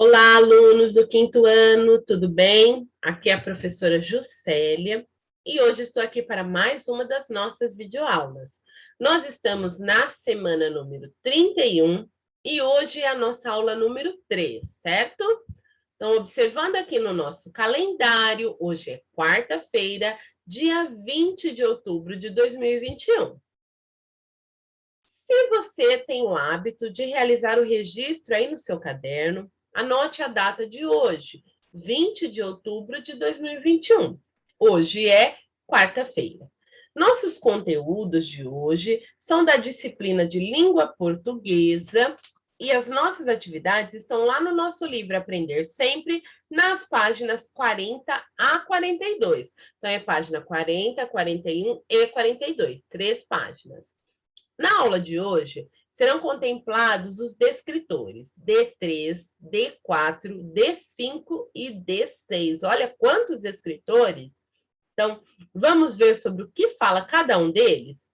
Olá, alunos do quinto ano, tudo bem? Aqui é a professora Juscelia e hoje estou aqui para mais uma das nossas videoaulas. Nós estamos na semana número 31 e hoje é a nossa aula número 3, certo? Então, observando aqui no nosso calendário, hoje é quarta-feira, dia 20 de outubro de 2021. Se você tem o hábito de realizar o registro aí no seu caderno, anote a data de hoje, 20 de outubro de 2021. Hoje é quarta-feira. Nossos conteúdos de hoje são da disciplina de língua portuguesa e as nossas atividades estão lá no nosso livro Aprender Sempre, nas páginas 40 a 42. Então, é página 40, 41 e 42, 3 páginas. Na aula de hoje, serão contemplados os descritores D3, D4, D5 e D6. Olha quantos descritores! Então, vamos ver sobre o que fala cada um deles?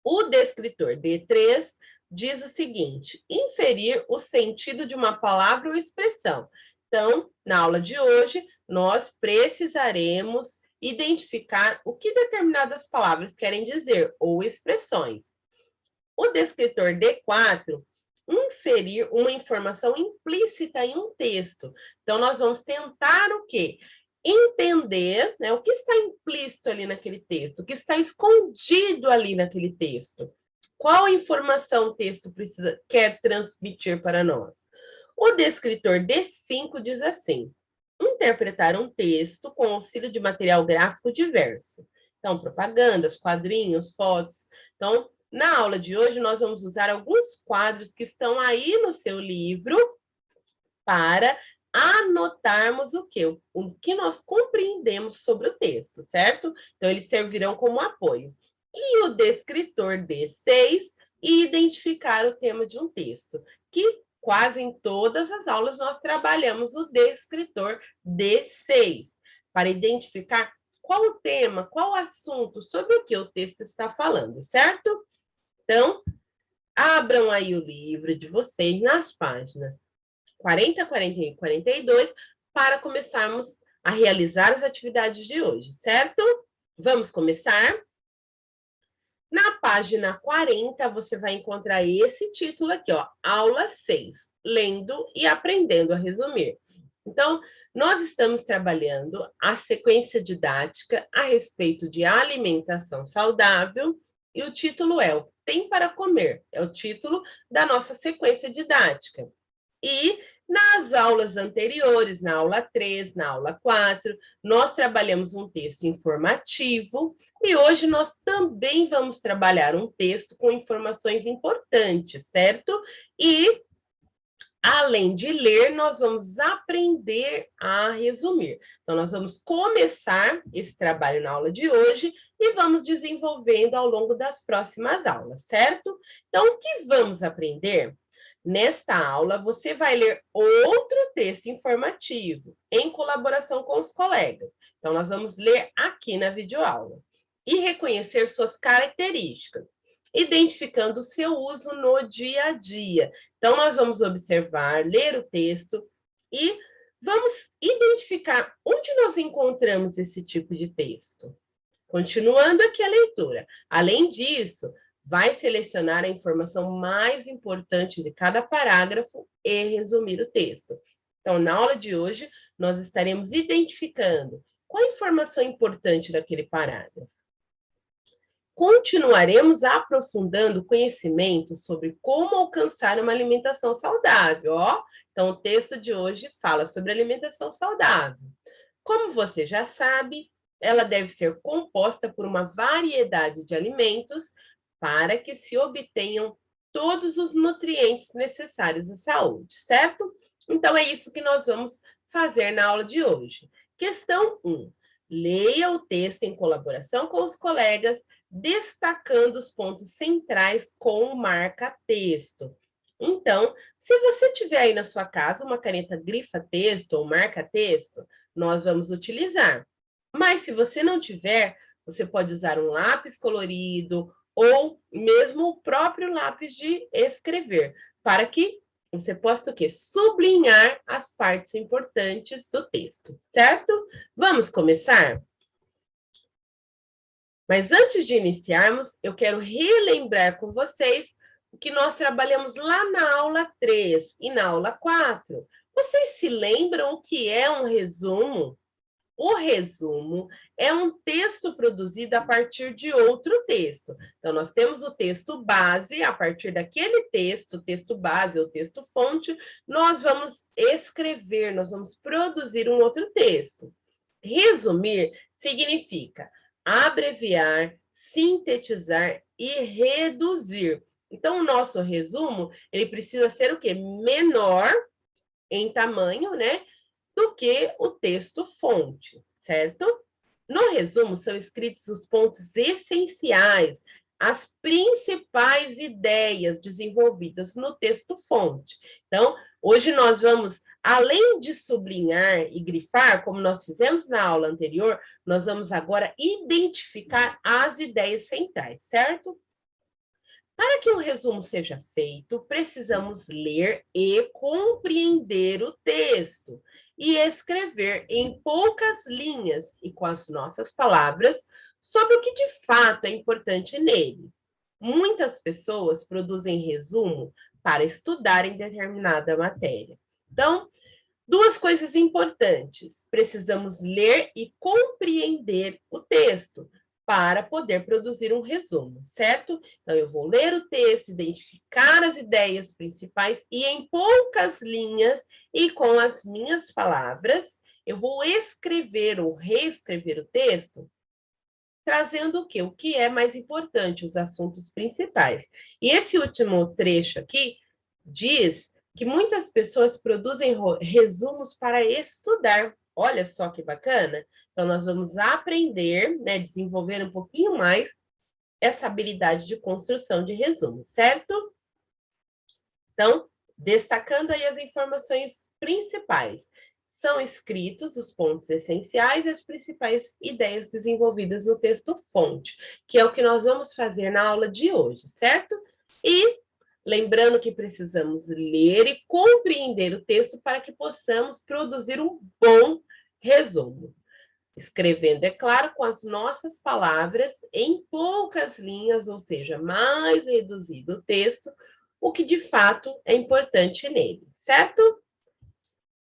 O descritor D3 diz o seguinte: inferir o sentido de uma palavra ou expressão. Então, na aula de hoje, nós precisaremos identificar o que determinadas palavras querem dizer ou expressões. O descritor D4, inferir uma informação implícita em um texto. Então, nós vamos tentar o quê? Entender, né, o que está implícito ali naquele texto, o que está escondido ali naquele texto. Qual informação o texto quer transmitir para nós? O descritor D5 diz assim: interpretar um texto com auxílio de material gráfico diverso. Então, propagandas, quadrinhos, fotos. Então, na aula de hoje, nós vamos usar alguns quadros que estão aí no seu livro para anotarmos o que nós compreendemos sobre o texto, certo? Então, eles servirão como apoio. E o descritor D6, identificar o tema de um texto, que quase em todas as aulas nós trabalhamos o descritor D6, para identificar qual o tema, qual o assunto, sobre o que o texto está falando, certo? Então, abram aí o livro de vocês nas páginas 40, 41 e 42 para começarmos a realizar as atividades de hoje, certo? Vamos começar? Na página 40, você vai encontrar esse título aqui, ó, Aula 6, Lendo e Aprendendo a Resumir. Então, nós estamos trabalhando a sequência didática a respeito de alimentação saudável e o título é O que tem para comer, é o título da nossa sequência didática. E nas aulas anteriores, na aula 3, na aula 4, nós trabalhamos um texto informativo e hoje nós também vamos trabalhar um texto com informações importantes, certo? E além de ler, nós vamos aprender a resumir. Então, nós vamos começar esse trabalho na aula de hoje e vamos desenvolvendo ao longo das próximas aulas, certo? Então, o que vamos aprender? Nesta aula, você vai ler outro texto informativo, em colaboração com os colegas. Então, nós vamos ler aqui na videoaula. E reconhecer suas características, identificando o seu uso no dia a dia. Então, nós vamos observar, ler o texto e vamos identificar onde nós encontramos esse tipo de texto. Continuando aqui a leitura. Além disso, vai selecionar a informação mais importante de cada parágrafo e resumir o texto. Então, na aula de hoje, nós estaremos identificando qual a informação importante daquele parágrafo. Continuaremos aprofundando conhecimento sobre como alcançar uma alimentação saudável, ó. Então, o texto de hoje fala sobre alimentação saudável. Como você já sabe, ela deve ser composta por uma variedade de alimentos para que se obtenham todos os nutrientes necessários à saúde, certo? Então, é isso que nós vamos fazer na aula de hoje. Questão 1. Leia o texto em colaboração com os colegas, destacando os pontos centrais com o marca-texto. Então, se você tiver aí na sua casa uma caneta grifa-texto ou marca-texto, nós vamos utilizar. Mas se você não tiver, você pode usar um lápis colorido ou mesmo o próprio lápis de escrever, para que você possa o quê? Sublinhar as partes importantes do texto, certo? Vamos começar? Mas antes de iniciarmos, eu quero relembrar com vocês o que nós trabalhamos lá na aula 3 e na aula 4. Vocês se lembram o que é um resumo? O resumo é um texto produzido a partir de outro texto. Então, nós temos o texto base, a partir daquele texto, texto base ou texto fonte, nós vamos escrever, nós vamos produzir um outro texto. Resumir significa abreviar, sintetizar e reduzir. Então, o nosso resumo, ele precisa ser o quê? Menor em tamanho, né? Do que o texto fonte, certo? No resumo, são escritos os pontos essenciais, as principais ideias desenvolvidas no texto fonte. Então, hoje nós vamos, além de sublinhar e grifar, como nós fizemos na aula anterior, nós vamos agora identificar as ideias centrais, certo? Para que o resumo seja feito, precisamos ler e compreender o texto e escrever em poucas linhas e com as nossas palavras sobre o que de fato é importante nele. Muitas pessoas produzem resumo para estudar em determinada matéria. Então, duas coisas importantes: precisamos ler e compreender o texto para poder produzir um resumo, certo? Então, eu vou ler o texto, identificar as ideias principais e, em poucas linhas e com as minhas palavras, eu vou escrever ou reescrever o texto, trazendo o quê? O que é mais importante, os assuntos principais. E esse último trecho aqui diz que muitas pessoas produzem resumos para estudar. Olha só que bacana. Então, nós vamos aprender, né, desenvolver um pouquinho mais essa habilidade de construção de resumo, certo? Então, destacando aí as informações principais. São escritos os pontos essenciais e as principais ideias desenvolvidas no texto fonte, que é o que nós vamos fazer na aula de hoje, certo? E lembrando que precisamos ler e compreender o texto para que possamos produzir um bom resumo. Escrevendo, é claro, com as nossas palavras, em poucas linhas, ou seja, mais reduzido o texto, o que de fato é importante nele, certo?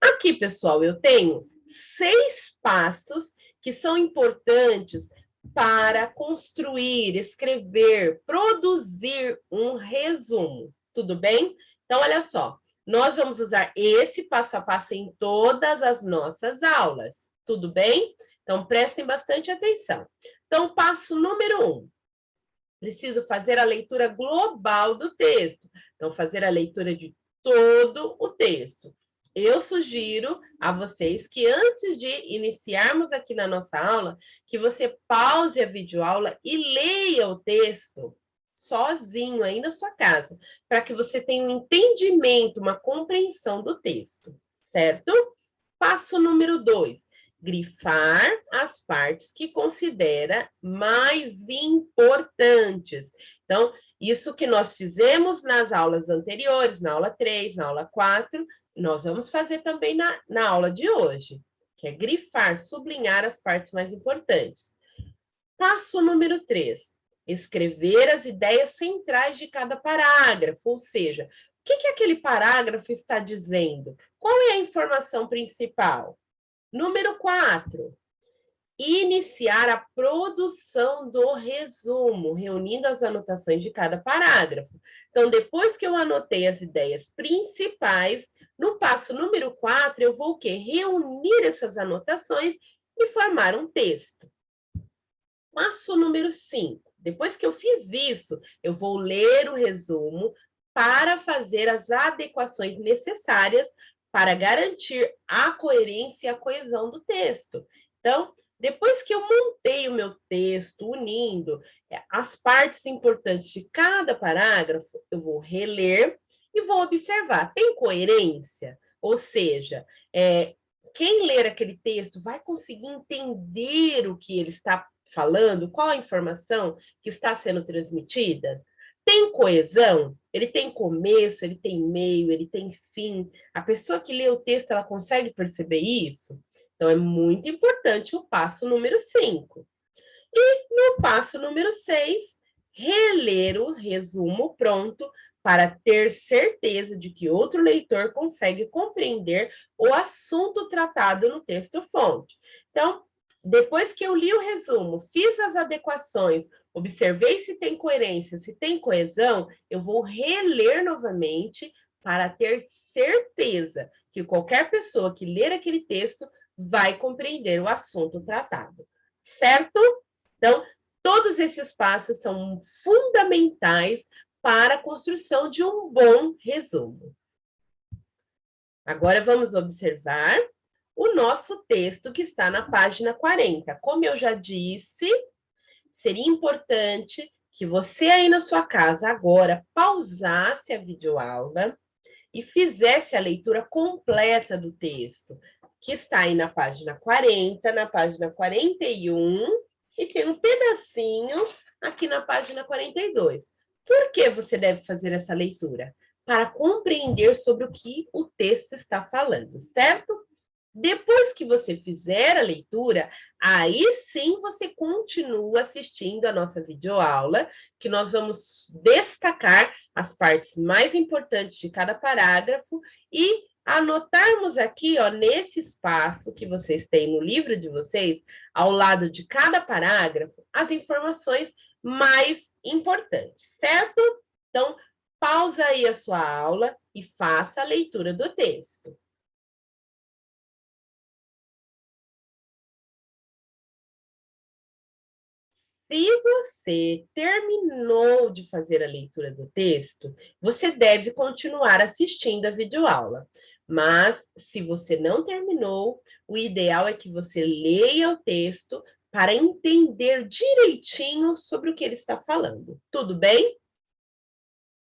Aqui, pessoal, eu tenho 6 passos que são importantes para construir, escrever, produzir um resumo. Tudo bem? Então, olha só, nós vamos usar esse passo a passo em todas as nossas aulas. Tudo bem? Então, prestem bastante atenção. Então, passo número 1. Preciso fazer a leitura global do texto. Então, fazer a leitura de todo o texto. Eu sugiro a vocês que antes de iniciarmos aqui na nossa aula, que você pause a videoaula e leia o texto sozinho aí na sua casa, para que você tenha um entendimento, uma compreensão do texto, certo? Passo número 2. Grifar as partes que considera mais importantes. Então, isso que nós fizemos nas aulas anteriores, na aula 3, na aula 4, nós vamos fazer também na aula de hoje, que é grifar, sublinhar as partes mais importantes. Passo número 3, escrever as ideias centrais de cada parágrafo, ou seja, o que aquele parágrafo está dizendo? Qual é a informação principal? Número 4, iniciar a produção do resumo, reunindo as anotações de cada parágrafo. Então, depois que eu anotei as ideias principais, no passo número 4, eu vou o quê? Reunir essas anotações e formar um texto. Passo número 5, depois que eu fiz isso, eu vou ler o resumo para fazer as adequações necessárias para garantir a coerência e a coesão do texto. Então, depois que eu montei o meu texto, unindo as partes importantes de cada parágrafo, eu vou reler e vou observar. Tem coerência? Ou seja, quem ler aquele texto vai conseguir entender o que ele está falando, qual a informação que está sendo transmitida? tem coesão? Ele tem começo, ele tem meio, ele tem fim. A pessoa que lê o texto, ela consegue perceber isso? Então, é muito importante o passo número 5. E no passo número 6, reler o resumo pronto para ter certeza de que outro leitor consegue compreender o assunto tratado no texto-fonte. Então, depois que eu li o resumo, fiz as adequações, observei se tem coerência, se tem coesão, eu vou reler novamente para ter certeza que qualquer pessoa que ler aquele texto vai compreender o assunto tratado. Certo? Então, todos esses passos são fundamentais para a construção de um bom resumo. Agora vamos observar o nosso texto que está na página 40. Como eu já disse, seria importante que você aí na sua casa agora pausasse a videoaula e fizesse a leitura completa do texto, que está aí na página 40, na página 41 e tem um pedacinho aqui na página 42. Por que você deve fazer essa leitura? Para compreender sobre o que o texto está falando, certo? Depois que você fizer a leitura, aí sim você continua assistindo a nossa videoaula, que nós vamos destacar as partes mais importantes de cada parágrafo e anotarmos aqui, ó, nesse espaço que vocês têm no livro de vocês, ao lado de cada parágrafo, as informações mais importantes, certo? Então, pausa aí a sua aula e faça a leitura do texto. Se você terminou de fazer a leitura do texto, você deve continuar assistindo a videoaula. Mas, se você não terminou, o ideal é que você leia o texto para entender direitinho sobre o que ele está falando. Tudo bem?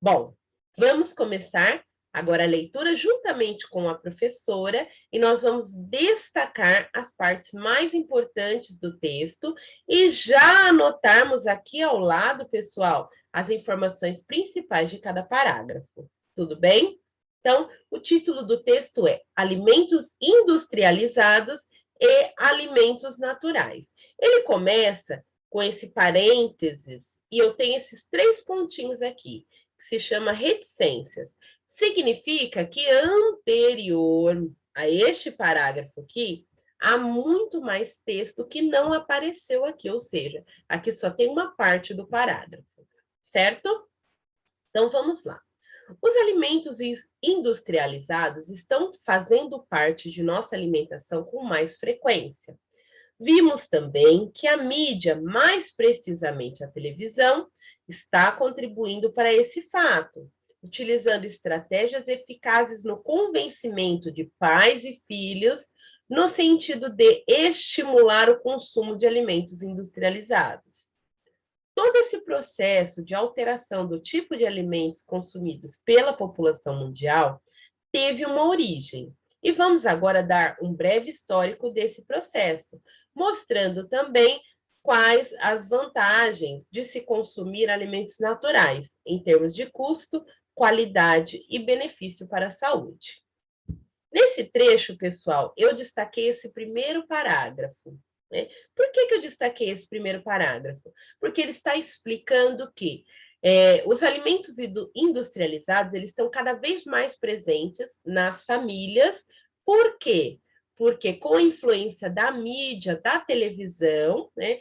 Bom, vamos começar agora a leitura juntamente com a professora e nós vamos destacar as partes mais importantes do texto e já anotarmos aqui ao lado, pessoal, as informações principais de cada parágrafo. Tudo bem? Então, o título do texto é Alimentos Industrializados e Alimentos Naturais. Ele começa com esse parênteses e eu tenho esses 3 pontinhos aqui, que se chama reticências. Significa que anterior a este parágrafo aqui, há muito mais texto que não apareceu aqui, ou seja, aqui só tem uma parte do parágrafo, certo? Então, vamos lá. Os alimentos industrializados estão fazendo parte de nossa alimentação com mais frequência. Vimos também que a mídia, mais precisamente a televisão, está contribuindo para esse fato, utilizando estratégias eficazes no convencimento de pais e filhos, no sentido de estimular o consumo de alimentos industrializados. Todo esse processo de alteração do tipo de alimentos consumidos pela população mundial teve uma origem. E vamos agora dar um breve histórico desse processo, mostrando também quais as vantagens de se consumir alimentos naturais, em termos de custo, qualidade e benefício para a saúde. Nesse trecho, pessoal, eu destaquei esse primeiro parágrafo. Né? Por que eu destaquei esse primeiro parágrafo? Porque ele está explicando que os alimentos industrializados eles estão cada vez mais presentes nas famílias. Por quê? Porque com a influência da mídia, da televisão, né,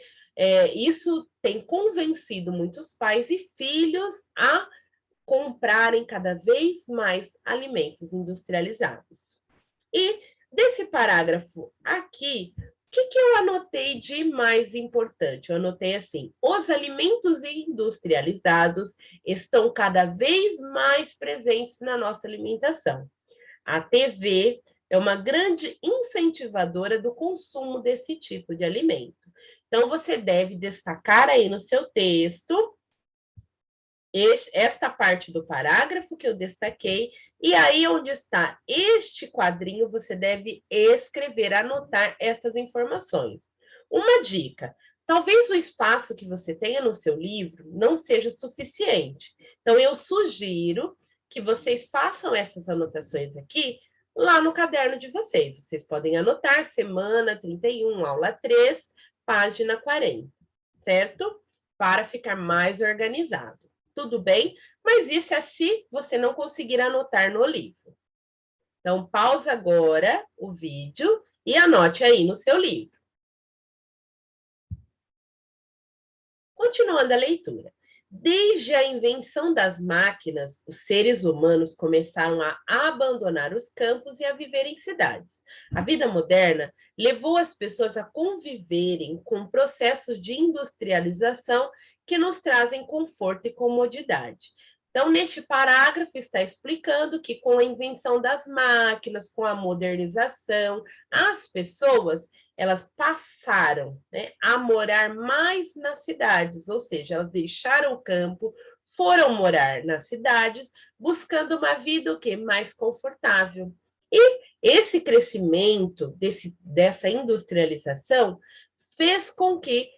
isso tem convencido muitos pais e filhos a comprarem cada vez mais alimentos industrializados. E desse parágrafo aqui, o que eu anotei de mais importante? Eu anotei assim: os alimentos industrializados estão cada vez mais presentes na nossa alimentação. A TV é uma grande incentivadora do consumo desse tipo de alimento. Então, você deve destacar aí no seu texto esta parte do parágrafo que eu destaquei, e aí onde está este quadrinho, você deve escrever, anotar essas informações. Uma dica, Talvez o espaço que você tenha no seu livro não seja suficiente. Então, eu sugiro que vocês façam essas anotações aqui lá no caderno de vocês. Vocês podem anotar semana 31, aula 3, página 40, certo? Para ficar mais organizado. Tudo bem? Mas isso é se você não conseguir anotar no livro. Então, pausa agora o vídeo e anote aí no seu livro. Continuando a leitura. Desde a invenção das máquinas, os seres humanos começaram a abandonar os campos e a viver em cidades. A vida moderna levou as pessoas a conviverem com processos de industrialização que nos trazem conforto e comodidade. Então, neste parágrafo está explicando que com a invenção das máquinas, com a modernização, as pessoas elas passaram, né, a morar mais nas cidades, ou seja, elas deixaram o campo, foram morar nas cidades, buscando uma vida o quê? Mais confortável. E esse crescimento dessa industrialização fez com que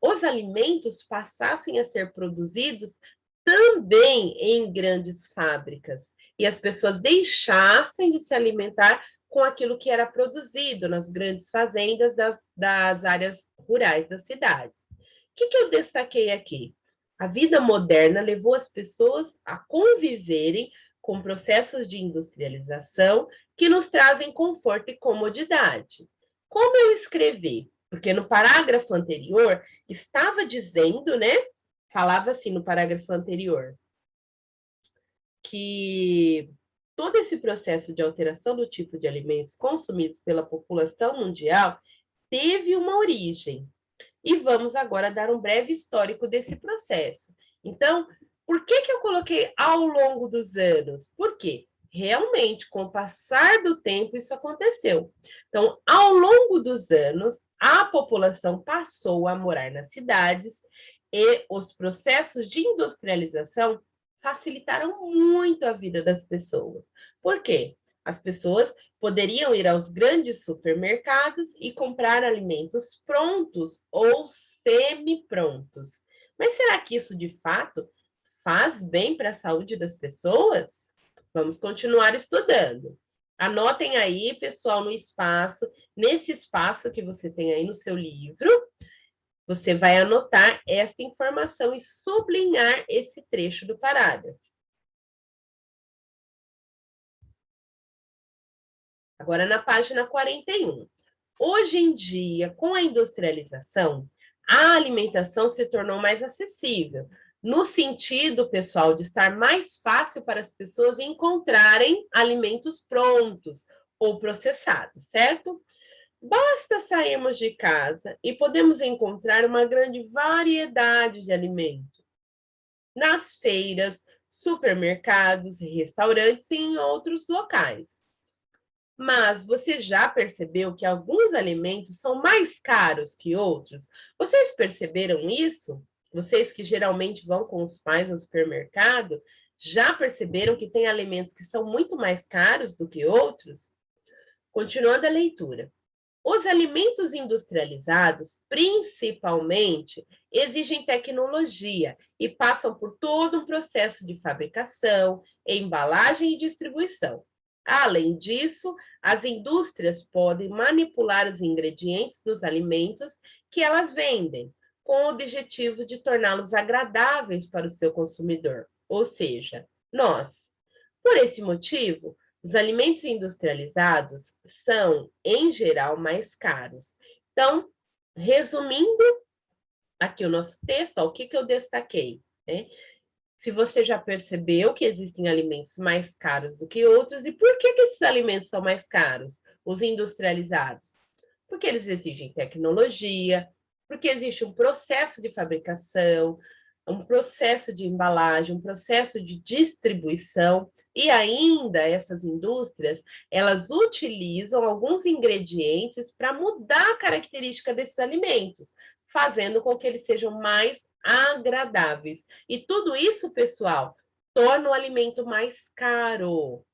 os alimentos passassem a ser produzidos também em grandes fábricas, e as pessoas deixassem de se alimentar com aquilo que era produzido nas grandes fazendas das áreas rurais das cidades. O que eu destaquei aqui? A vida moderna levou as pessoas a conviverem com processos de industrialização que nos trazem conforto e comodidade. Como eu escrevi? Porque no parágrafo anterior estava dizendo, né? Falava assim no parágrafo anterior, que todo esse processo de alteração do tipo de alimentos consumidos pela população mundial teve uma origem. E vamos agora dar um breve histórico desse processo. Então, por que eu coloquei ao longo dos anos? Porque realmente, com o passar do tempo, isso aconteceu. Então, ao longo dos anos, a população passou a morar nas cidades e os processos de industrialização facilitaram muito a vida das pessoas. Por quê? As pessoas poderiam ir aos grandes supermercados e comprar alimentos prontos ou semi-prontos. Mas será que isso, de fato, faz bem para a saúde das pessoas? Vamos continuar estudando. Anotem aí, pessoal, no espaço, nesse espaço que você tem aí no seu livro, você vai anotar essa informação e sublinhar esse trecho do parágrafo. Agora, na página 41. Hoje em dia, com a industrialização, a alimentação se tornou mais acessível, no sentido, pessoal, de estar mais fácil para as pessoas encontrarem alimentos prontos ou processados, certo? Basta sairmos de casa e podemos encontrar uma grande variedade de alimentos nas feiras, supermercados, restaurantes e em outros locais. Mas você já percebeu que alguns alimentos são mais caros que outros? Vocês perceberam isso? Vocês que geralmente vão com os pais no supermercado, já perceberam que tem alimentos que são muito mais caros do que outros? Continuando a leitura. Os alimentos industrializados, principalmente, exigem tecnologia e passam por todo um processo de fabricação, embalagem e distribuição. Além disso, as indústrias podem manipular os ingredientes dos alimentos que elas vendem, com o objetivo de torná-los agradáveis para o seu consumidor, ou seja, nós. Por esse motivo, os alimentos industrializados são, em geral, mais caros. Então, resumindo aqui o nosso texto, ó, o que eu destaquei, né? Se você já percebeu que existem alimentos mais caros do que outros, e por que esses alimentos são mais caros, os industrializados? Porque eles exigem tecnologia, porque existe um processo de fabricação, um processo de embalagem, um processo de distribuição, e ainda essas indústrias, elas utilizam alguns ingredientes para mudar a característica desses alimentos, fazendo com que eles sejam mais agradáveis. E tudo isso, pessoal, torna o alimento mais caro.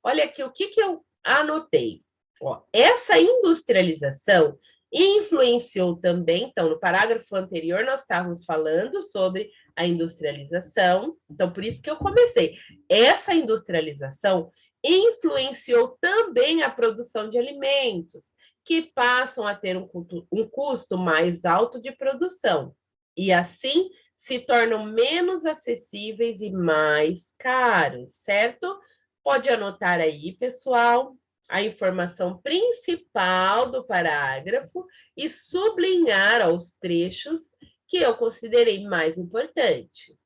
Olha aqui o que eu anotei. Ó, essa industrialização Influenciou também, então, no parágrafo anterior, nós estávamos falando sobre a industrialização, então, por isso que eu comecei. Essa industrialização influenciou também a produção de alimentos, que passam a ter um custo mais alto de produção, e assim se tornam menos acessíveis e mais caros, certo? Pode anotar aí, pessoal, a informação principal do parágrafo e sublinhar os trechos que eu considerei mais importante.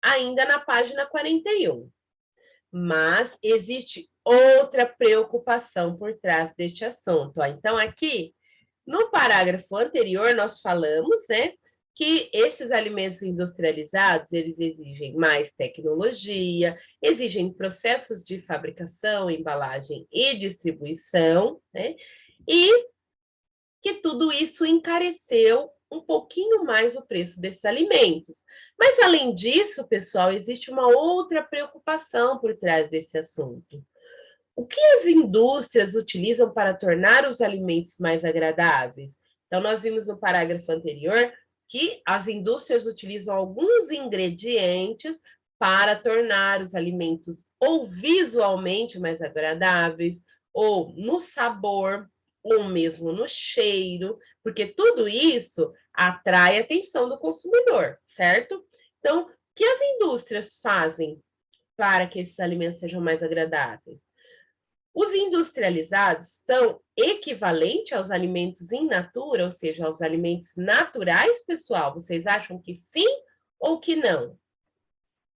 Ainda na página 41. Mas existe outra preocupação por trás deste assunto. Então, aqui, no parágrafo anterior, nós falamos, né, que esses alimentos industrializados, eles exigem mais tecnologia, exigem processos de fabricação, embalagem e distribuição, né, e que tudo isso encareceu um pouquinho mais o preço desses alimentos. Mas, além disso, pessoal, existe uma outra preocupação por trás desse assunto. O que as indústrias utilizam para tornar os alimentos mais agradáveis? Então, nós vimos no parágrafo anterior que as indústrias utilizam alguns ingredientes para tornar os alimentos ou visualmente mais agradáveis, ou no sabor, ou mesmo no cheiro, porque tudo isso atrai a atenção do consumidor, certo? Então, o que as indústrias fazem para que esses alimentos sejam mais agradáveis? Os industrializados são equivalentes aos alimentos in natura, ou seja, aos alimentos naturais, pessoal? Vocês acham que sim ou que não?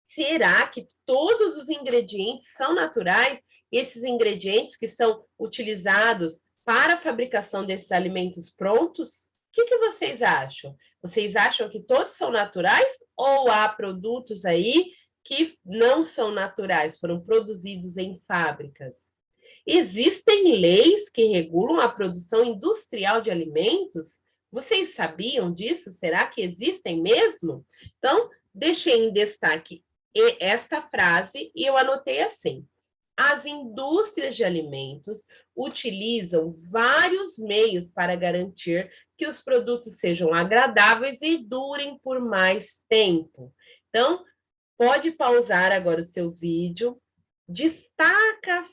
Será que todos os ingredientes são naturais? Esses ingredientes que são utilizados para a fabricação desses alimentos prontos? O que vocês acham? Vocês acham que todos são naturais ou há produtos aí que não são naturais, foram produzidos em fábricas? Existem leis que regulam a produção industrial de alimentos? Vocês sabiam disso? Será que existem mesmo? Então, deixei em destaque esta frase e eu anotei assim: as indústrias de alimentos utilizam vários meios para garantir que os produtos sejam agradáveis e durem por mais tempo. Então, pode pausar agora o seu vídeo, destaca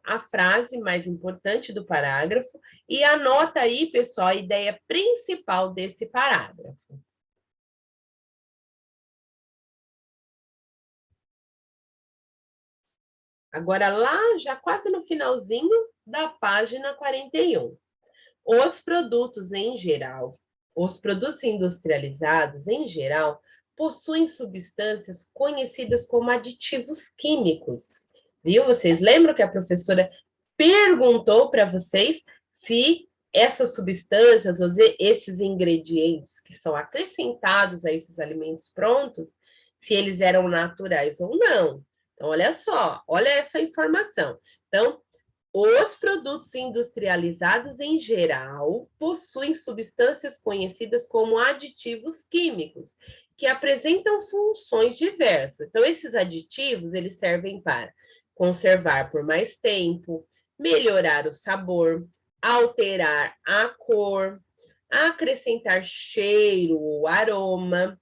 a frase mais importante do parágrafo e anota aí, pessoal, a ideia principal desse parágrafo. Agora, lá, já quase no finalzinho da página 41. Os produtos em geral, os produtos industrializados em geral, possuem substâncias conhecidas como aditivos químicos. Viu? Vocês lembram que a professora perguntou para vocês se essas substâncias, ou esses ingredientes que são acrescentados a esses alimentos prontos, se eles eram naturais ou não. Então, olha só, olha essa informação. Então, os produtos industrializados, em geral, possuem substâncias conhecidas como aditivos químicos, que apresentam funções diversas. Então, esses aditivos, eles servem para conservar por mais tempo, melhorar o sabor, alterar a cor, acrescentar cheiro ou aroma,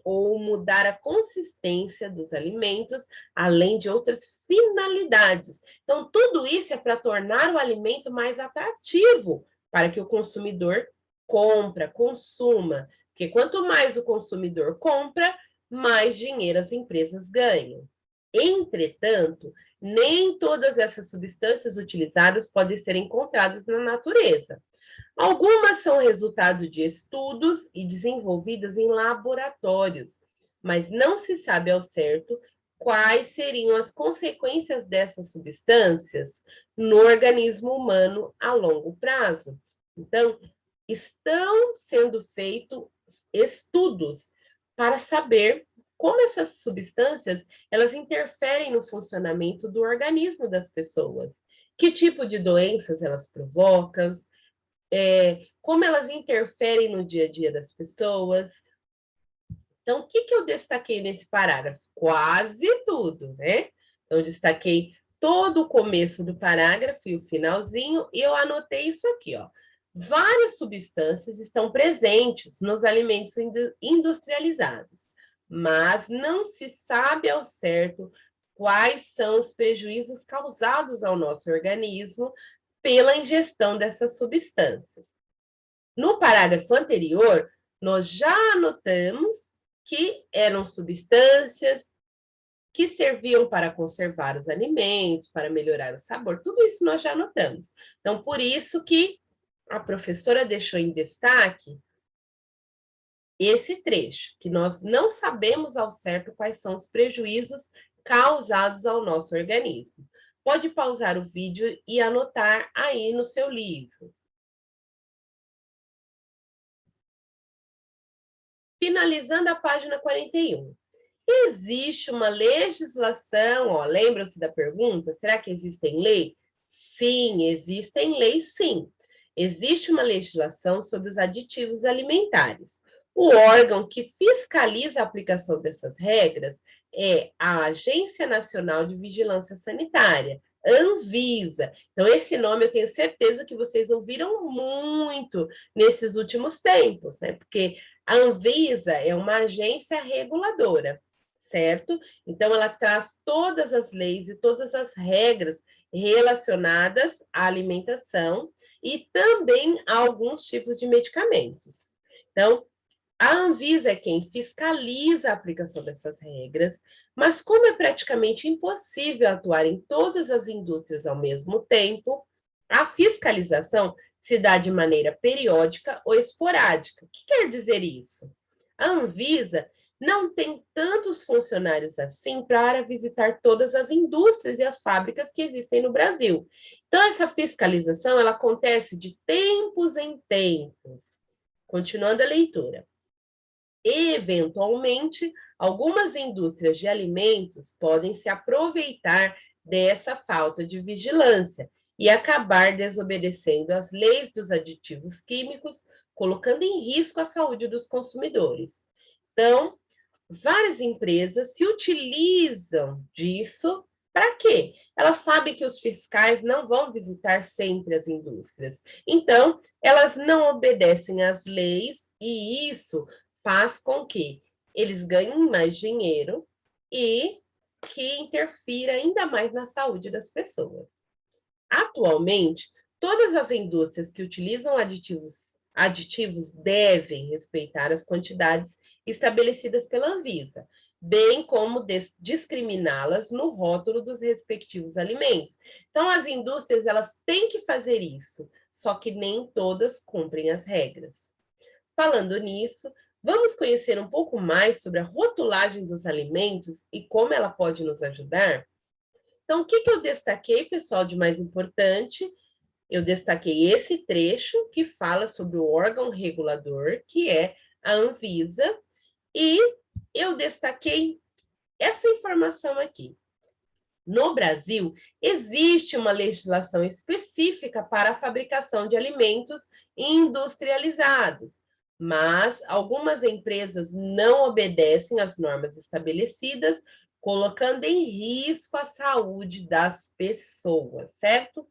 ou mudar a consistência dos alimentos, além de outras finalidades. Então, tudo isso é para tornar o alimento mais atrativo para que o consumidor consuma. Porque quanto mais o consumidor compra, mais dinheiro as empresas ganham. Entretanto, nem todas essas substâncias utilizadas podem ser encontradas na natureza. Algumas são resultado de estudos e desenvolvidas em laboratórios, mas não se sabe ao certo quais seriam as consequências dessas substâncias no organismo humano a longo prazo. Então, estão sendo feitos estudos para saber como essas substâncias elas interferem no funcionamento do organismo das pessoas, que tipo de doenças elas provocam, como elas interferem no dia a dia das pessoas. Então, o que eu destaquei nesse parágrafo? Quase tudo, né? Então, eu destaquei todo o começo do parágrafo e o finalzinho, e eu anotei isso aqui, ó. Várias substâncias estão presentes nos alimentos industrializados, mas não se sabe ao certo quais são os prejuízos causados ao nosso organismo pela ingestão dessas substâncias. No parágrafo anterior, nós já anotamos que eram substâncias que serviam para conservar os alimentos, para melhorar o sabor, tudo isso nós já anotamos. Então, por isso que a professora deixou em destaque esse trecho, que nós não sabemos ao certo quais são os prejuízos causados ao nosso organismo. Pode pausar o vídeo e anotar aí no seu livro. Finalizando a página 41. Existe uma legislação, ó, lembram-se da pergunta? Será que existem leis? Sim, existem leis, sim. Existe uma legislação sobre os aditivos alimentares. O órgão que fiscaliza a aplicação dessas regras é a Agência Nacional de Vigilância Sanitária, Anvisa. Então, esse nome eu tenho certeza que vocês ouviram muito nesses últimos tempos, né? Porque a Anvisa é uma agência reguladora, certo? Então, ela traz todas as leis e todas as regras relacionadas à alimentação e também a alguns tipos de medicamentos. Então, a Anvisa é quem fiscaliza a aplicação dessas regras, mas como é praticamente impossível atuar em todas as indústrias ao mesmo tempo, a fiscalização se dá de maneira periódica ou esporádica. O que quer dizer isso? A Anvisa não tem tantos funcionários assim para visitar todas as indústrias e as fábricas que existem no Brasil. Então, essa fiscalização ela acontece de tempos em tempos. Continuando a leitura. Eventualmente, algumas indústrias de alimentos podem se aproveitar dessa falta de vigilância e acabar desobedecendo às leis dos aditivos químicos, colocando em risco a saúde dos consumidores. Então, várias empresas se utilizam disso para quê? Elas sabem que os fiscais não vão visitar sempre as indústrias. Então, elas não obedecem às leis e isso faz com que eles ganhem mais dinheiro e que interfira ainda mais na saúde das pessoas. Atualmente, todas as indústrias que utilizam aditivos devem respeitar as quantidades estabelecidas pela Anvisa, bem como discriminá-las no rótulo dos respectivos alimentos. Então, as indústrias elas têm que fazer isso, só que nem todas cumprem as regras. Falando nisso, vamos conhecer um pouco mais sobre a rotulagem dos alimentos e como ela pode nos ajudar? Então, o que eu destaquei, pessoal, de mais importante? Eu destaquei esse trecho que fala sobre o órgão regulador, que é a Anvisa, e eu destaquei essa informação aqui. No Brasil, existe uma legislação específica para a fabricação de alimentos industrializados, mas algumas empresas não obedecem às normas estabelecidas, colocando em risco a saúde das pessoas, certo?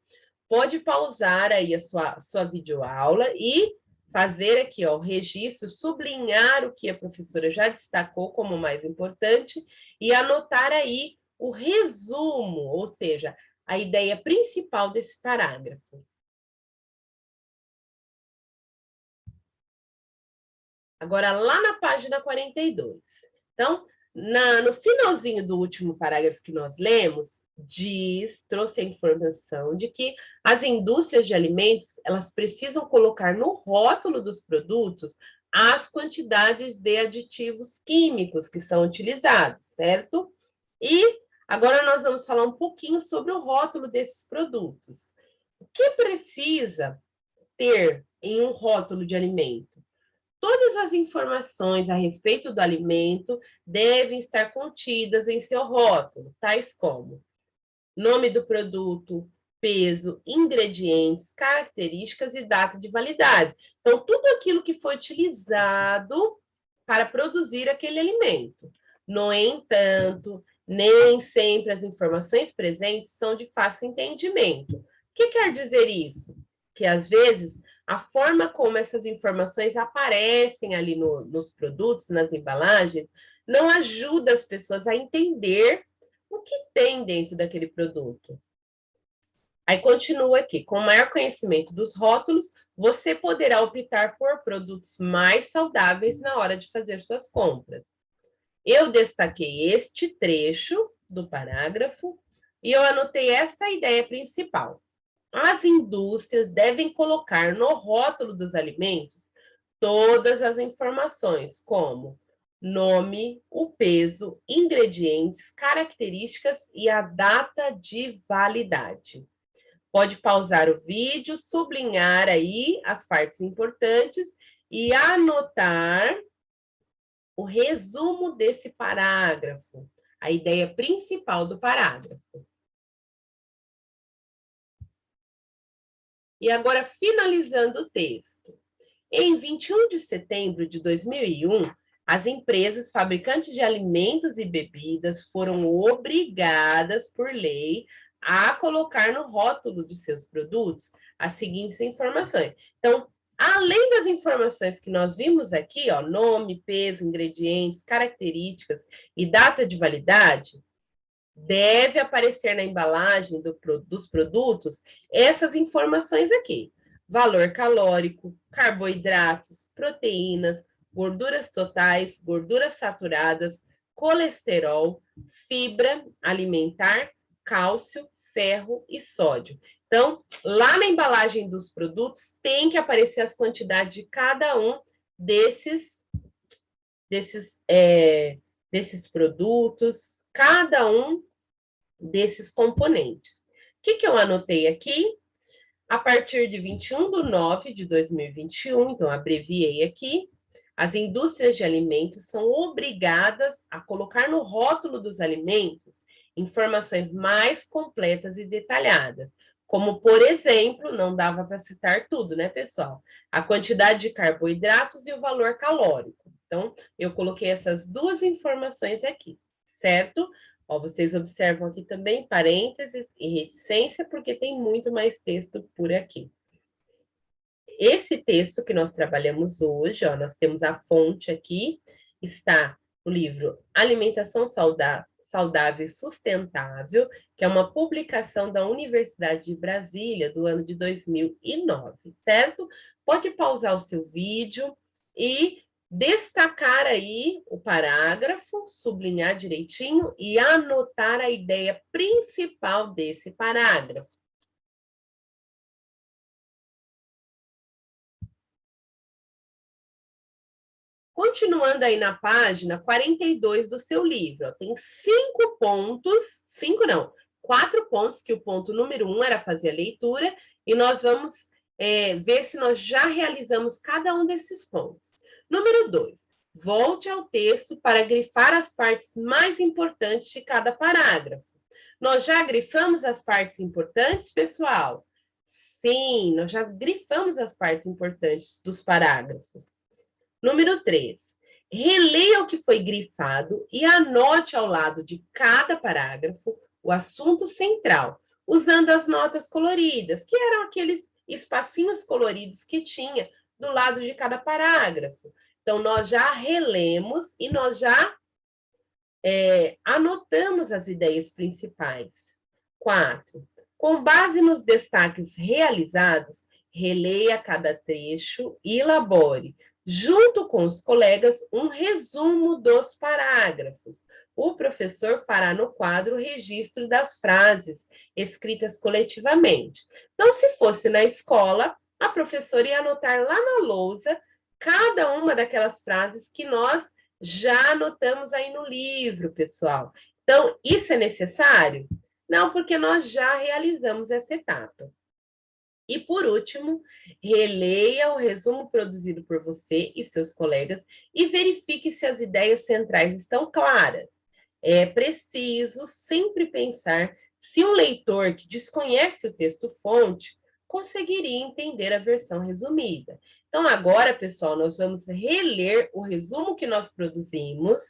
Pode pausar aí a sua videoaula e fazer aqui ó, o registro, sublinhar o que a professora já destacou como mais importante e anotar aí o resumo, ou seja, a ideia principal desse parágrafo. Agora, lá na página 42. Então, no finalzinho do último parágrafo que nós lemos, trouxe a informação de que as indústrias de alimentos, elas precisam colocar no rótulo dos produtos as quantidades de aditivos químicos que são utilizados, certo? E agora nós vamos falar um pouquinho sobre o rótulo desses produtos. O que precisa ter em um rótulo de alimento? Todas as informações a respeito do alimento devem estar contidas em seu rótulo, tais como nome do produto, peso, ingredientes, características e data de validade. Então, tudo aquilo que foi utilizado para produzir aquele alimento. No entanto, Nem sempre as informações presentes são de fácil entendimento. O que quer dizer isso? Que, às vezes, a forma como essas informações aparecem ali nos produtos, nas embalagens, não ajuda as pessoas a entender o que tem dentro daquele produto. Aí continua aqui, com maior conhecimento dos rótulos, você poderá optar por produtos mais saudáveis na hora de fazer suas compras. Eu destaquei este trecho do parágrafo e eu anotei essa ideia principal. As indústrias devem colocar no rótulo dos alimentos todas as informações, como nome, o peso, ingredientes, características e a data de validade. Pode pausar o vídeo, sublinhar aí as partes importantes e anotar o resumo desse parágrafo, a ideia principal do parágrafo. E agora, finalizando o texto. Em 21 de setembro de 2001, as empresas fabricantes de alimentos e bebidas foram obrigadas, por lei, a colocar no rótulo de seus produtos as seguintes informações. Então, além das informações que nós vimos aqui, ó, nome, peso, ingredientes, características e data de validade, deve aparecer na embalagem dos produtos essas informações aqui. Valor calórico, carboidratos, proteínas, gorduras totais, gorduras saturadas, colesterol, fibra alimentar, cálcio, ferro e sódio. Então, lá na embalagem dos produtos, tem que aparecer as quantidades de cada um desses produtos, cada um desses componentes. O que eu anotei aqui? A partir de 21/9/2021, então abreviei aqui, as indústrias de alimentos são obrigadas a colocar no rótulo dos alimentos informações mais completas e detalhadas, como, por exemplo, não dava para citar tudo, né, pessoal? A quantidade de carboidratos e o valor calórico. Então, eu coloquei essas duas informações aqui, certo? Ó, vocês observam aqui também parênteses e reticência, porque tem muito mais texto por aqui. Esse texto que nós trabalhamos hoje, ó, nós temos a fonte aqui, está no livro Alimentação Saudável e Sustentável, que é uma publicação da Universidade de Brasília, do ano de 2009, certo? Pode pausar o seu vídeo e destacar aí o parágrafo, sublinhar direitinho e anotar a ideia principal desse parágrafo. Continuando aí na página 42 do seu livro, ó, tem 5 pontos, 5 não, 4 pontos, que o ponto número 1 era fazer a leitura, e nós vamos ver se nós já realizamos cada um desses pontos. Número 2, volte ao texto para grifar as partes mais importantes de cada parágrafo. Nós já grifamos as partes importantes, pessoal? Sim, nós já grifamos as partes importantes dos parágrafos. Número 3, releia o que foi grifado e anote ao lado de cada parágrafo o assunto central, usando as notas coloridas, que eram aqueles espacinhos coloridos que tinha do lado de cada parágrafo. Então, nós já relemos e nós já anotamos as ideias principais. 4, com base nos destaques realizados, releia cada trecho e elabore, junto com os colegas, um resumo dos parágrafos. O professor fará no quadro o registro das frases escritas coletivamente. Então, se fosse na escola, a professora ia anotar lá na lousa cada uma daquelas frases que nós já anotamos aí no livro, pessoal. Então, isso é necessário? Não, porque nós já realizamos essa etapa. E, por último, releia o resumo produzido por você e seus colegas e verifique se as ideias centrais estão claras. É preciso sempre pensar se um leitor que desconhece o texto-fonte conseguiria entender a versão resumida. Então, agora, pessoal, nós vamos reler o resumo que nós produzimos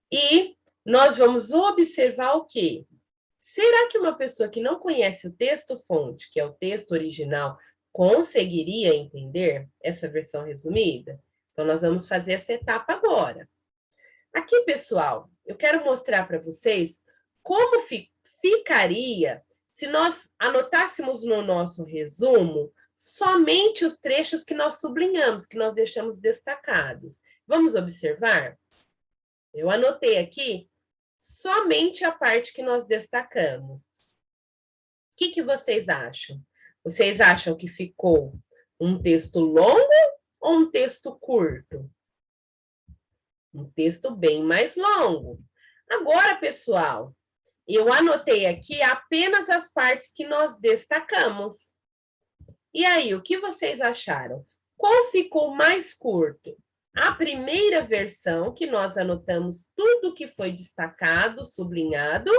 e nós vamos observar o quê? Será que uma pessoa que não conhece o texto-fonte, que é o texto original, conseguiria entender essa versão resumida? Então, nós vamos fazer essa etapa agora. Aqui, pessoal, eu quero mostrar para vocês como ficaria se nós anotássemos no nosso resumo somente os trechos que nós sublinhamos, que nós deixamos destacados. Vamos observar? Eu anotei aqui somente a parte que nós destacamos. O que vocês acham? Vocês acham que ficou um texto longo ou um texto curto? Um texto bem mais longo. Agora, pessoal, eu anotei aqui apenas as partes que nós destacamos. E aí, o que vocês acharam? Qual ficou mais curto? A primeira versão, que nós anotamos tudo que foi destacado, sublinhado,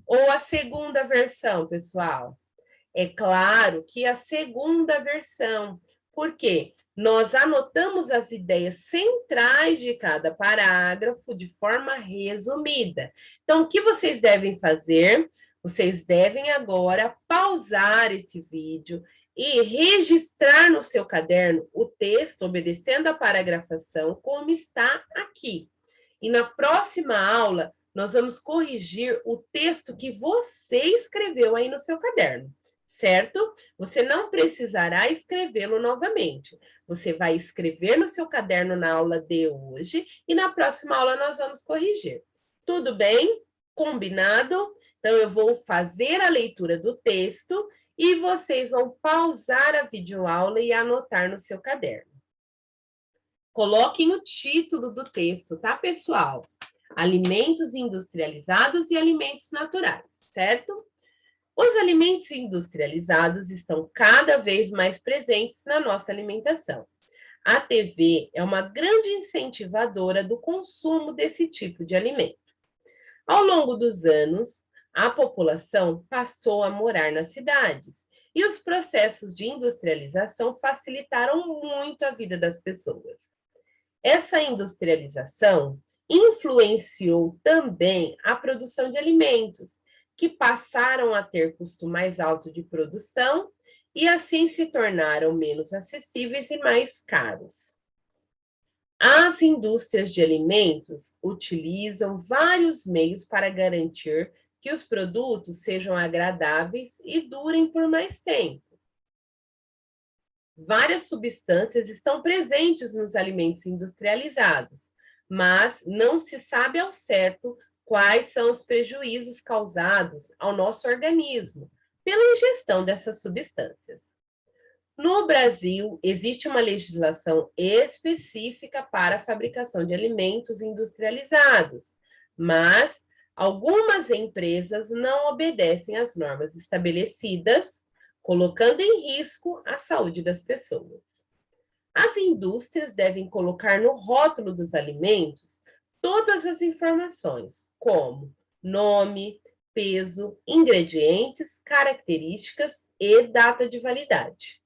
ou a segunda versão, pessoal? É claro que a segunda versão. Por quê? Nós anotamos as ideias centrais de cada parágrafo de forma resumida. Então, o que vocês devem fazer? Vocês devem agora pausar esse vídeo e registrar no seu caderno o texto, obedecendo a paragrafação, como está aqui. E na próxima aula, nós vamos corrigir o texto que você escreveu aí no seu caderno, certo? Você não precisará escrevê-lo novamente. Você vai escrever no seu caderno na aula de hoje e na próxima aula nós vamos corrigir. Tudo bem? Combinado? Então, eu vou fazer a leitura do texto e vocês vão pausar a videoaula e anotar no seu caderno. Coloquem o título do texto, tá, pessoal? Alimentos industrializados e alimentos naturais, certo? Os alimentos industrializados estão cada vez mais presentes na nossa alimentação. A TV é uma grande incentivadora do consumo desse tipo de alimento. Ao longo dos anos, a população passou a morar nas cidades e os processos de industrialização facilitaram muito a vida das pessoas. Essa industrialização influenciou também a produção de alimentos, que passaram a ter custo mais alto de produção e assim se tornaram menos acessíveis e mais caros. As indústrias de alimentos utilizam vários meios para garantir que os produtos sejam agradáveis e durem por mais tempo. Várias substâncias estão presentes nos alimentos industrializados, mas não se sabe ao certo quais são os prejuízos causados ao nosso organismo pela ingestão dessas substâncias. No Brasil, existe uma legislação específica para a fabricação de alimentos industrializados, mas algumas empresas não obedecem às normas estabelecidas, colocando em risco a saúde das pessoas. As indústrias devem colocar no rótulo dos alimentos todas as informações, como nome, peso, ingredientes, características e data de validade.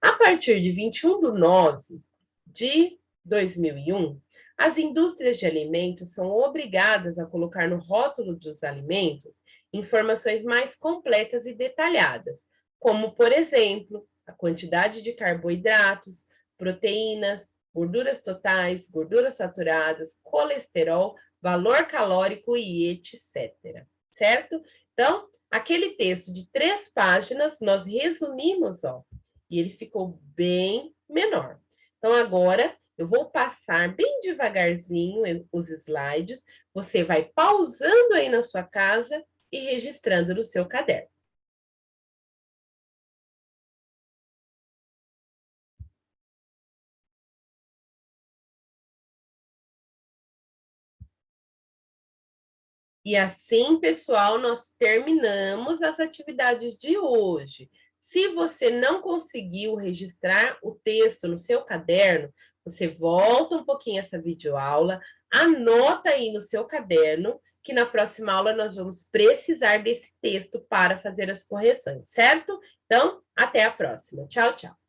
A partir de 21 de 9 de 2001, as indústrias de alimentos são obrigadas a colocar no rótulo dos alimentos informações mais completas e detalhadas, como, por exemplo, a quantidade de carboidratos, proteínas, gorduras totais, gorduras saturadas, colesterol, valor calórico e etc. Certo? Então, aquele texto de 3 páginas, nós resumimos, ó, e ele ficou bem menor. Então, agora, eu vou passar bem devagarzinho os slides, você vai pausando aí na sua casa e registrando no seu caderno. E assim, pessoal, nós terminamos as atividades de hoje. Se você não conseguiu registrar o texto no seu caderno, você volta um pouquinho essa videoaula, anota aí no seu caderno, que na próxima aula nós vamos precisar desse texto para fazer as correções, certo? Então, até a próxima. Tchau, tchau.